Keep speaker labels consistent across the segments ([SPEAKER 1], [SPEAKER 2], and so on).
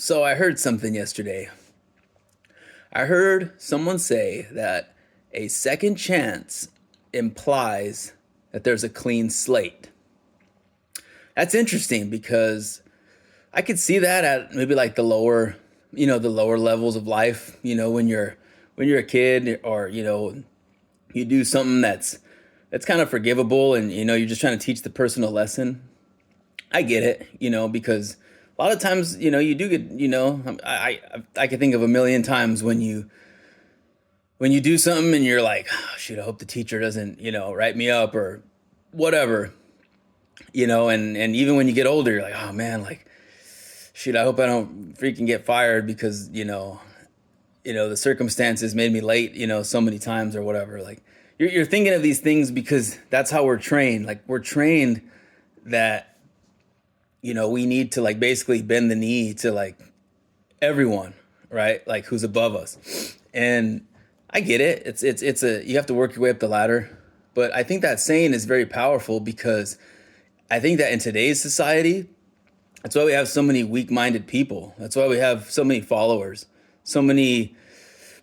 [SPEAKER 1] So I heard something yesterday. I heard someone say that a second chance implies that there's a clean slate. That's interesting because I could see that at maybe like the lower levels of life, when you're a kid or you do something that's kind of forgivable and you're just trying to teach the person a lesson. I get it, because a lot of times, you do get, I can think of a million times when you do something and you're like, oh, shoot, I hope the teacher doesn't, write me up or whatever, and even when you get older, you're like, oh man, like, shoot, I hope I don't freaking get fired because, the circumstances made me late, so many times or whatever. Like, you're thinking of these things because that's how we're trained. Like, we're trained that we need to like basically bend the knee to like everyone, right? Like who's above us. And I get it. It's you have to work your way up the ladder. But I think that saying is very powerful because I think that in today's society, that's why we have so many weak-minded people. That's why we have so many followers, so many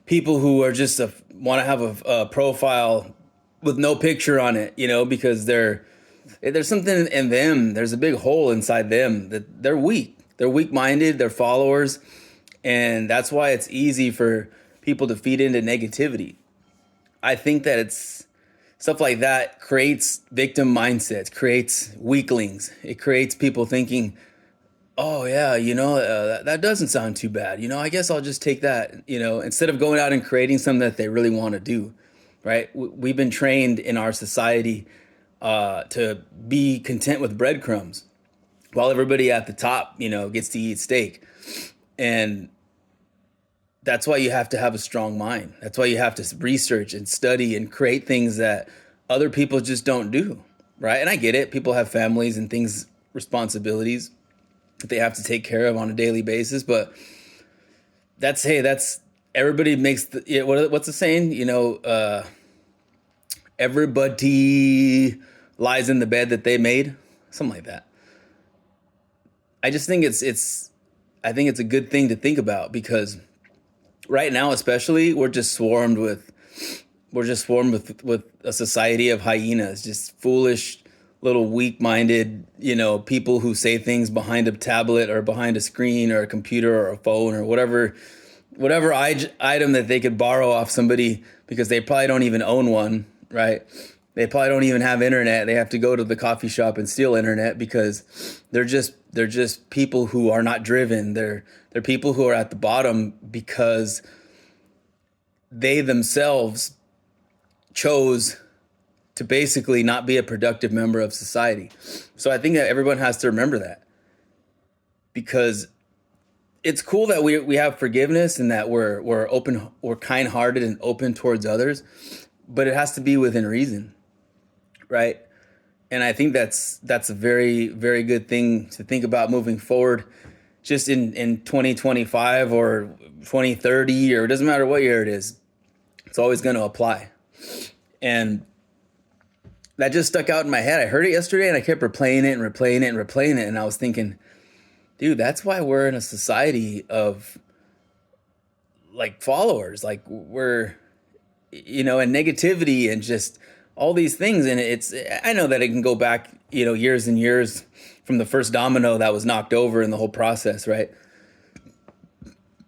[SPEAKER 1] people who are just want to have a profile with no picture on it, because there's something in them. There's a big hole inside them that they're weak. They're weak-minded. They're followers, and that's why it's easy for people to feed into negativity. I think that it's stuff like that creates victim mindsets, creates weaklings. It creates people thinking, oh yeah, that doesn't sound too bad. I guess I'll just take that. Instead of going out and creating something that they really want to do, right? We've been trained in our society to be content with breadcrumbs, while everybody at the top, gets to eat steak. And that's why you have to have a strong mind. That's why you have to research and study and create things that other people just don't do, right? And I get it. People have families and things, responsibilities that they have to take care of on a daily basis. But that's everybody makes what's the saying? Everybody lies in the bed that they made, something like that. I just think I think it's a good thing to think about because right now, especially, we're just swarmed with a society of hyenas, just foolish little weak-minded, people who say things behind a tablet or behind a screen or a computer or a phone or whatever item that they could borrow off somebody because they probably don't even own one, right? They probably don't even have internet. They have to go to the coffee shop and steal internet because they're just people who are not driven. They're people who are at the bottom because they themselves chose to basically not be a productive member of society. So I think that everyone has to remember that because it's cool that we have forgiveness and that we're open, we're kind-hearted and open towards others, but it has to be within reason, right? And I think that's a very, very good thing to think about moving forward, just in 2025 or 2030, or it doesn't matter what year it is. It's always going to apply. And that just stuck out in my head. I heard it yesterday and I kept replaying it and replaying it and replaying it. And I was thinking, dude, that's why we're in a society of like followers. Like and negativity and just all these things. And I know that it can go back, years and years from the first domino that was knocked over in the whole process, right?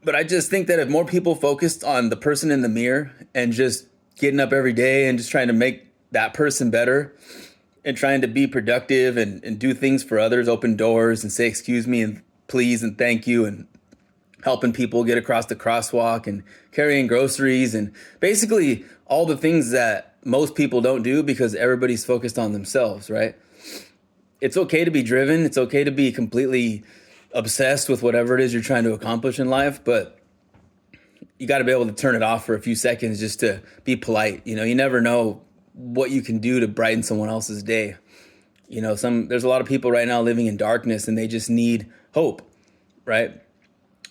[SPEAKER 1] But I just think that if more people focused on the person in the mirror and just getting up every day and just trying to make that person better and trying to be productive and do things for others, open doors and say excuse me and please and thank you and helping people get across the crosswalk and carrying groceries and basically all the things that most people don't do because everybody's focused on themselves, right? It's okay to be driven. It's okay to be completely obsessed with whatever it is you're trying to accomplish in life, but you got to be able to turn it off for a few seconds just to be polite. You never know what you can do to brighten someone else's day. There's a lot of people right now living in darkness and they just need hope, right?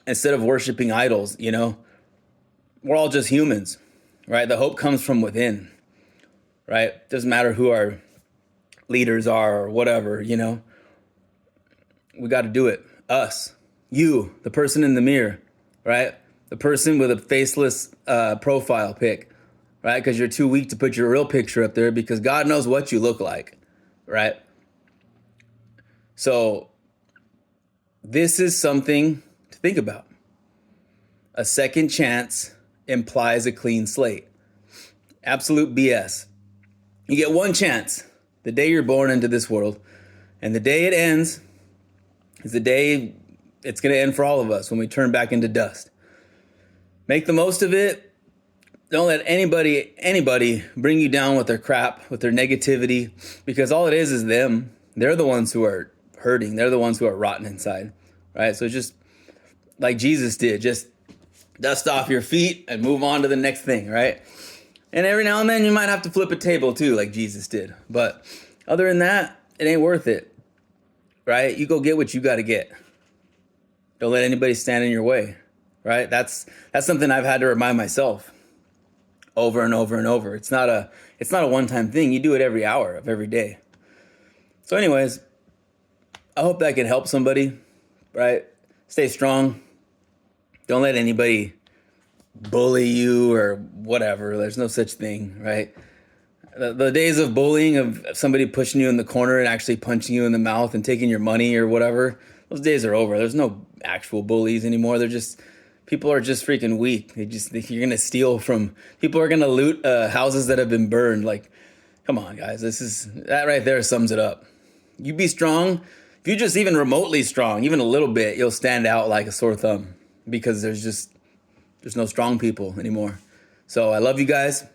[SPEAKER 1] Instead of worshiping idols, we're all just humans, right? The hope comes from within, right? Doesn't matter who our leaders are or whatever, we got to do it. Us, You, the person in the mirror, right? The person with a faceless profile pic, right? Because you're too weak to put your real picture up there because God knows what you look like, right? So this is something to think about. A second chance implies a clean slate. Absolute BS. You get one chance the day you're born into this world, and the day it ends is the day it's going to end for all of us when we turn back into dust. Make the most of it. Don't let anybody bring you down with their crap, with their negativity, because all it is them. They're the ones who are hurting. They're the ones who are rotten inside, right? So just like Jesus did, just dust off your feet and move on to the next thing, right? And every now and then you might have to flip a table too, like Jesus did. But other than that, it ain't worth it, right? You go get what you got to get. Don't let anybody stand in your way, right? That's something I've had to remind myself over and over and over. It's not a one-time thing. You do it every hour of every day. So anyways, I hope that can help somebody, right? Stay strong. Don't let anybody bully you or whatever. There's no such thing, right? The days of bullying, of somebody pushing you in the corner and actually punching you in the mouth and taking your money or whatever, those days are over. There's no actual bullies anymore. People are just freaking weak. You're going to steal from, people are going to loot houses that have been burned. Like, come on, guys. That right there sums it up. You be strong. If you're just even remotely strong, even a little bit, you'll stand out like a sore thumb because there's no strong people anymore. So I love you guys.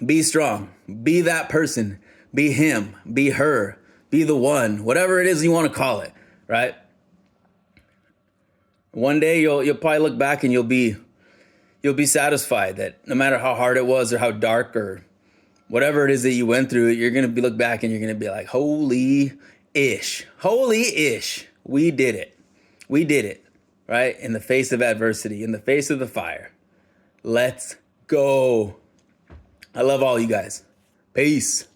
[SPEAKER 1] Be strong. Be that person. Be him. Be her. Be the one. Whatever it is you want to call it, right? One day you'll probably look back and you'll be satisfied that no matter how hard it was or how dark or whatever it is that you went through, you're going to look back and you're going to be like, holy ish, we did it, right? In the face of adversity, in the face of the fire. Let's go. I love all you guys. Peace.